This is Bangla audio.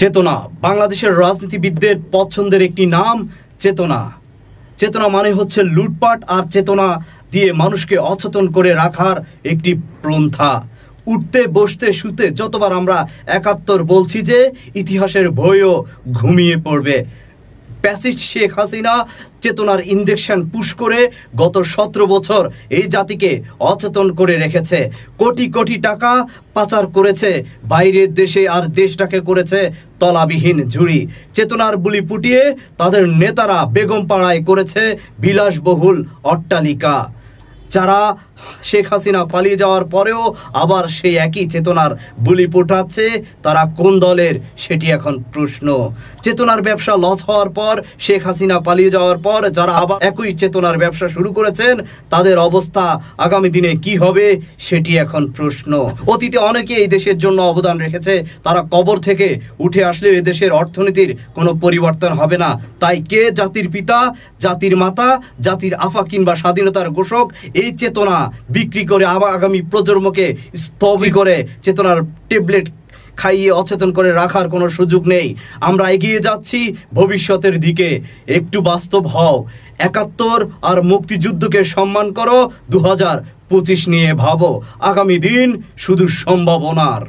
চেতনা বাংলাদেশের রাজনীতিবিদদের পছন্দের একটি নাম। চেতনা চেতনা মানে হচ্ছে লুটপাট আর চেতনা দিয়ে মানুষকে অচেতন করে রাখার একটি পন্থা। উঠতে বসতে শুতে যতবার আমরা ৭১ বলছি যে ইতিহাসের বইও ঘুমিয়ে পড়বে। প্যাসিস্ট শেখ হাসিনা চেতনার ইনজেকশন পুশ করে গত ১৭ বছর এই জাতিকে অচেতন করে রেখেছে। কোটি কোটি টাকা পাচার করেছে বাইরের দেশে, আর দেশটাকে করেছে তলাবিহীন ঝুড়ি। চেতনার বুলি ফুটিয়ে তাদের নেতারা বেগম পাড়ায় করেছে বিলাসবহুল অট্টালিকা। যারা শেখ হাসিনা পালিয়ে যাওয়ার পরেও আবার সেই একই চেতনার বুলি ফুটাচ্ছে, তারা কোন দলের সেটি এখন প্রশ্ন। চেতনার ব্যবসা লস হওয়ার পর, শেখ হাসিনা পালিয়ে যাওয়ার পর যারা আবার একই চেতনার ব্যবসা শুরু করেছেন, তাদের অবস্থা আগামী দিনে কি হবে সেটি এখন প্রশ্ন। অতীতে অনেকে এই দেশের জন্য অবদান রেখেছে, তারা কবর থেকে উঠে আসলে এই দেশের অর্থনীতির কোনো পরিবর্তন হবে না। তাই কে জাতির পিতা, জাতির মাতা, জাতির আফা কিংবা স্বাধীনতার ঘোষক, এই চেতনা বিক্রি করে আগামী প্রজন্মকে স্তব্ধ করে চেতনার ট্যাবলেট খাইয়ে অচেতন করে রাখার কোনো সুযোগ নেই। আমরা এগিয়ে যাচ্ছি ভবিষ্যতের দিকে। একটু বাস্তব হও। ৭১ আর মুক্তিযুদ্ধকে সম্মান করো। ২০২৫ নিয়ে ভাবো। আগামী দিন শুধু সম্ভাবনার।